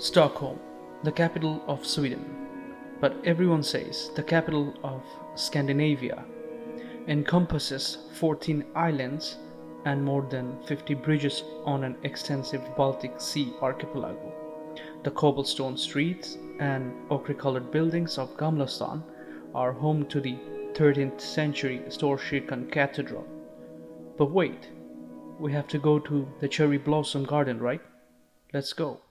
Stockholm, the capital of Sweden, but everyone says the capital of Scandinavia, encompasses 14 islands and more than 50 bridges on an extensive Baltic Sea archipelago. The cobblestone streets and ochre-colored buildings of Gamla stan are home to the 13th century Stockholm Cathedral. But wait, we have to go to the Cherryblossomfestival, right? Let's go.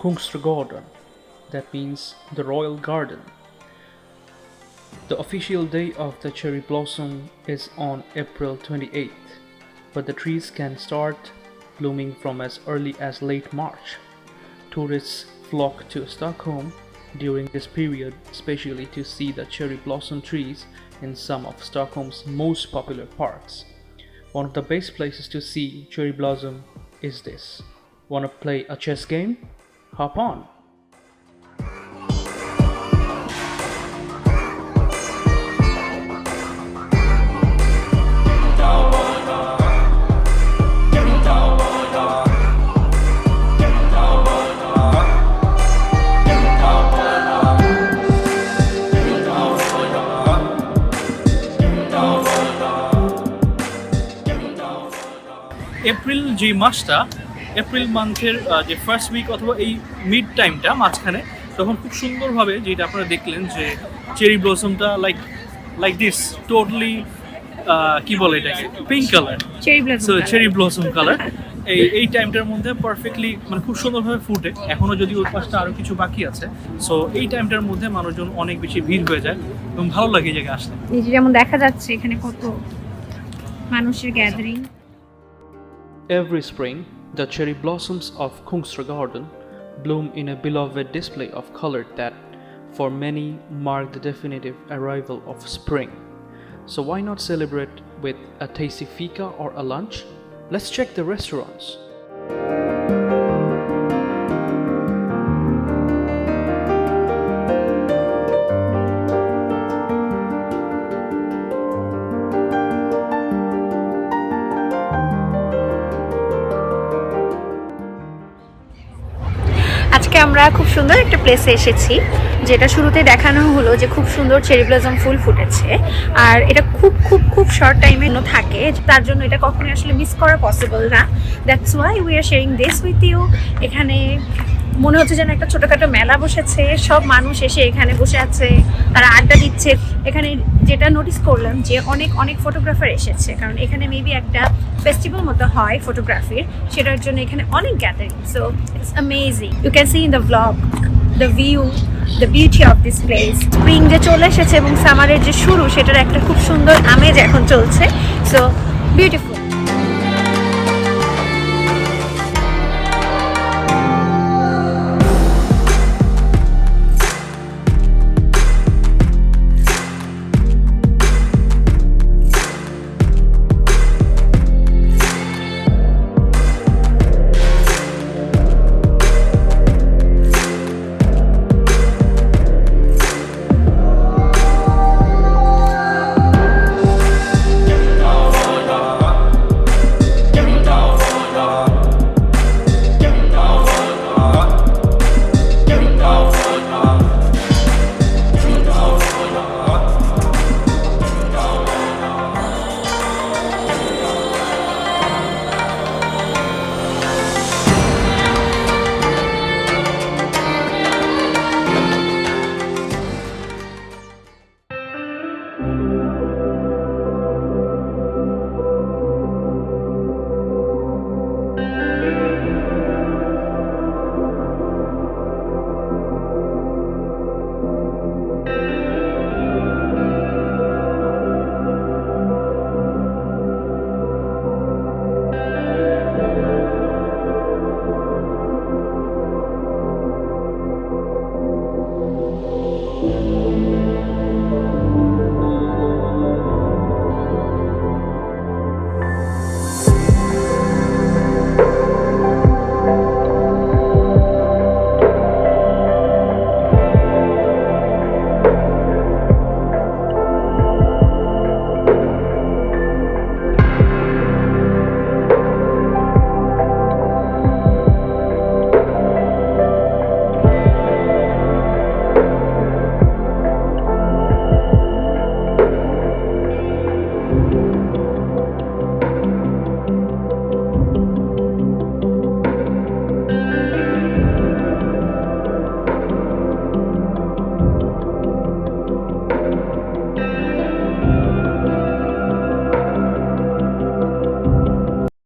Kungsträdgården, that means the royal garden. The official day of the cherry blossom is on April 28th, but the trees can start blooming from as early as late March. Tourists flock to Stockholm during this period, especially to see the cherry blossom trees in some of Stockholm's most popular parks. One of the best places to see cherry blossom is this. Wanna play a chess game? Hop on! April যে মাসটা April মান্থের যে first week অথবা এই mid টাইমটা মাঝখানে তখন খুব সুন্দরভাবে যেটা আপনারা দেখলেন যে চেরি ব্লসমটা লাইক দিস টোটালি কি বলে এটাকে pink colour cherry blossom colour এই টাইমটার মধ্যে পারফেক্টলি মানে খুব সুন্দরভাবে ফুটে। এখনো যদি ওর পাশটা আরো কিছু বাকি আছে, সো এই টাইমটার মধ্যে মানুষজন অনেক বেশি ভিড় হয়ে যায় এবং ভালো লাগে এই জায়গায় আসলে। এই যে যেমন দেখা যাচ্ছে এখানে কত মানুষের gathering. Every spring, the cherry blossoms of Kungsträdgården bloom in a beloved display of color that, for many, mark the definitive arrival of spring. So why not celebrate with a tasty fika or a lunch? Let's check the restaurants. আজকে আমরা খুব সুন্দর একটা প্লেসে এসেছি, যেটা শুরুতে দেখানো হলো যে খুব সুন্দর চেরি ব্লসম ফুল ফুটেছে, আর এটা খুব খুব খুব শর্ট টাইমে থাকে, তার জন্য এটা কখনোই আসলে মিস করা পসিবল না। That's why we are sharing this with you. এখানে মনে হচ্ছে যেন একটা ছোটোখাটো মেলা বসেছে, সব মানুষ এসে এখানে বসে আছে, তারা আড্ডা দিচ্ছে। এখানে যেটা নোটিস করলাম যে অনেক অনেক ফটোগ্রাফার এসেছে, কারণ এখানে মেবি একটা ফেস্টিভ্যাল মতো হয় ফটোগ্রাফির, সেটার জন্য এখানে অনেক gathering. So it's amazing. You can see in the blog the view, the beauty of this place. Spring যে চলে এসেছে এবং সামারের যে শুরু, সেটার একটা খুব সুন্দর আমেজ এখন চলছে। So beautiful.